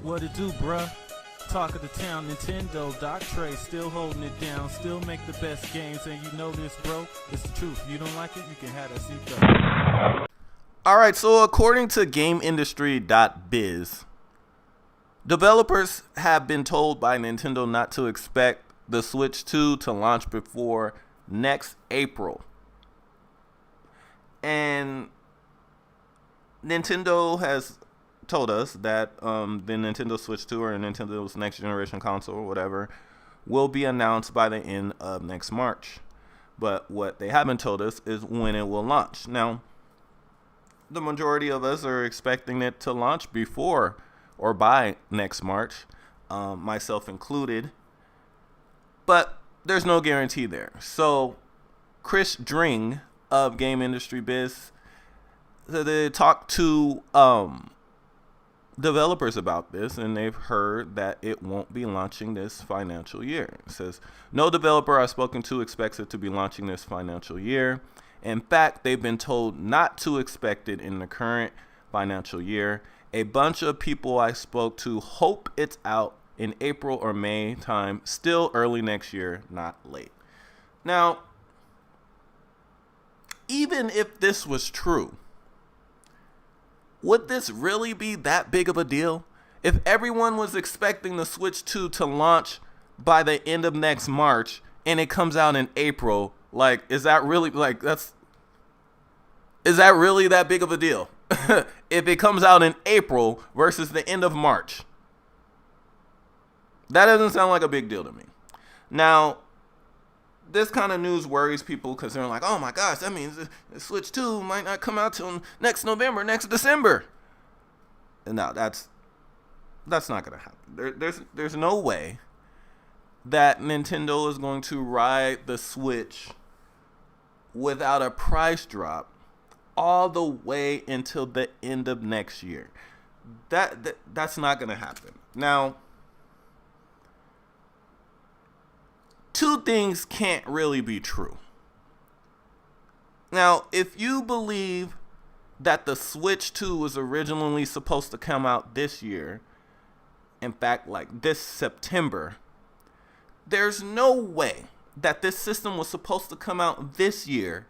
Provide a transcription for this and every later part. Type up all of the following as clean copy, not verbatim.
What it do, bruh? Talk of the town, Nintendo, Doc Trey, still holding it down, still make the best games, and you know this, bro. It's the truth. If you don't like it, you can have that seat though. Alright, so according to GameIndustry.biz, developers have been told by Nintendo not to expect the Switch 2 to launch before next April. And Nintendo has told us that the Nintendo Switch 2 or Nintendo's next generation console or whatever will be announced by the end of next March. But what they haven't told us is when it will launch. Now, the majority of us are expecting it to launch before or by next March, myself included. But there's no guarantee there. So Chris Dring of Game Industry Biz, they talked to developers about this, and they've heard that it won't be launching this financial year. It says, no developer I've spoken to expects it to be launching this financial year. In fact, they've been told not to expect it in the current financial year. A bunch of people I spoke to hope it's out in April or May time, still early next year, not late. Now, even if this was true, would this really be that big of a deal? If everyone was expecting the Switch 2 to launch by the end of next March and it comes out in April, like, is that really that big of a deal? If it comes out in April versus the end of March. That doesn't sound like a big deal to me. Now, this kind of news worries people because they're like, oh my gosh, that means the Switch 2 might not come out till next November, next December. No, that's not going to happen. There's no way that Nintendo is going to ride the Switch without a price drop all the way until the end of next year. That's not going to happen. Now, two things can't really be true. Now, if you believe that the Switch 2 was originally supposed to come out this year, in fact, like this September, there's no way that this system was supposed to come out this year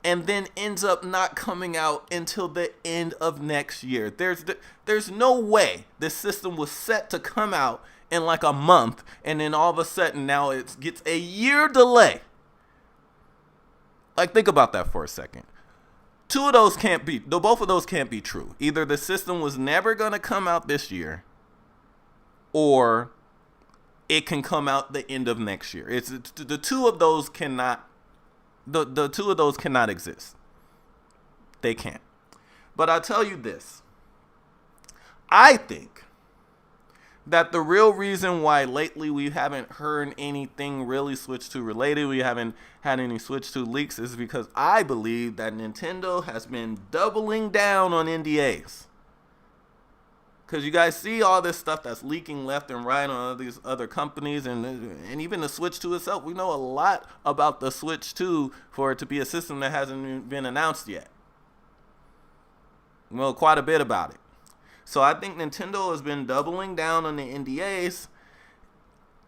and then ends up not coming out until the end of next year. There's no way this system was set to come out in like a month, and then all of a sudden now it gets a year delay. Like, think about that for a second. Both of those can't be true. Either the system was never going to come out this year, or it can come out the end of next year. It's the two of those cannot. The two of those cannot exist. They can't. But I'll tell you this. I think that the real reason why lately we haven't heard anything really Switch 2 related, we haven't had any Switch 2 leaks, is because I believe that Nintendo has been doubling down on NDAs. Because you guys see all this stuff that's leaking left and right on all these other companies, and even the Switch 2 itself. We know a lot about the Switch 2 for it to be a system that hasn't been announced yet. We know quite a bit about it. So I think Nintendo has been doubling down on the NDAs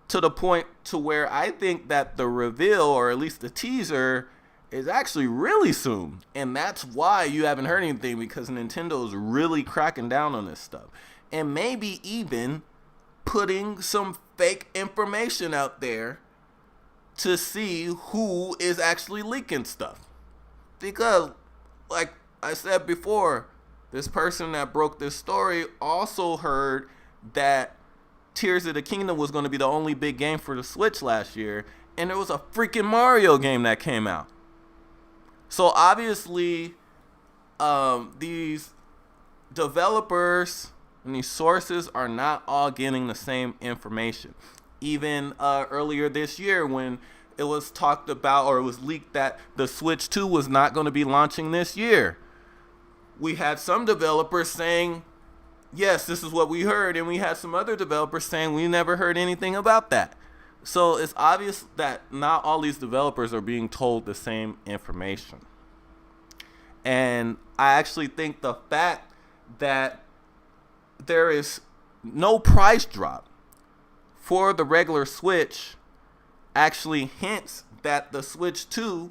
to the point to where I think that the reveal, or at least the teaser, is actually really soon. And that's why you haven't heard anything, because Nintendo is really cracking down on this stuff. And maybe even putting some fake information out there to see who is actually leaking stuff. Because, like I said before, this person that broke this story also heard that Tears of the Kingdom was going to be the only big game for the Switch last year, and there was a freaking Mario game that came out. So obviously, these developers and these sources are not all getting the same information. Even earlier this year, when it was talked about, or it was leaked, that the Switch 2 was not going to be launching this year, we had some developers saying, yes, this is what we heard, and we had some other developers saying we never heard anything about that. So it's obvious that not all these developers are being told the same information. And I actually think the fact that there is no price drop for the regular Switch actually hints that the Switch 2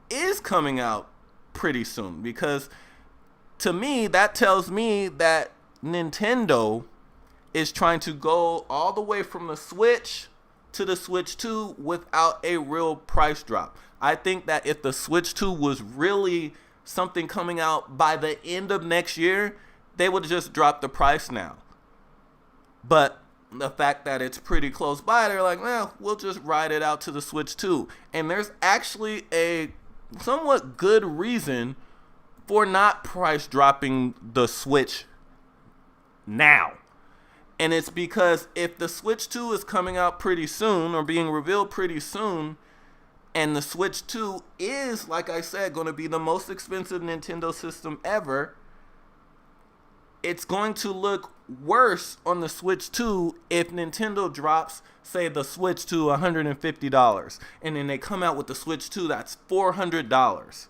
is coming out pretty soon, because to me that tells me that Nintendo is trying to go all the way from the Switch to the Switch 2 without a real price drop. I think that if the Switch 2 was really something coming out by the end of next year, they would just drop the price now. But the fact that it's pretty close by, they're like, well, we'll just ride it out to the Switch 2. And there's actually a somewhat good reason for not price dropping the Switch now. And it's because if the Switch 2 is coming out pretty soon or being revealed pretty soon, and the Switch 2 is, like I said, going to be the most expensive Nintendo system ever, it's going to look worse on the Switch 2 if Nintendo drops, say, the Switch 2 $150, and then they come out with the Switch 2 that's $400.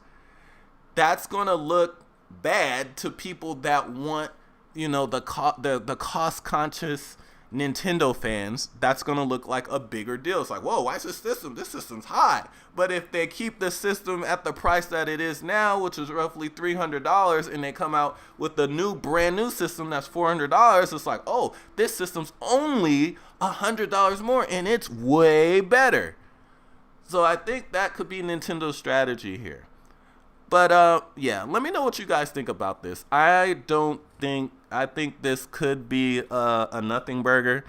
That's going to look bad to people that want, you know, the cost-conscious Nintendo fans. That's going to look like a bigger deal. It's like, whoa, why is this system? This system's high. But if they keep the system at the price that it is now, which is roughly $300, and they come out with the new, brand new system that's $400, it's like, oh, this system's only $100 more, and it's way better. So I think that could be Nintendo's strategy here. But yeah, let me know what you guys think about this. I think this could be a nothing burger.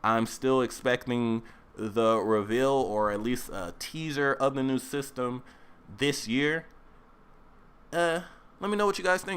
I'm still expecting the reveal, or at least a teaser of the new system this year. Let me know what you guys think.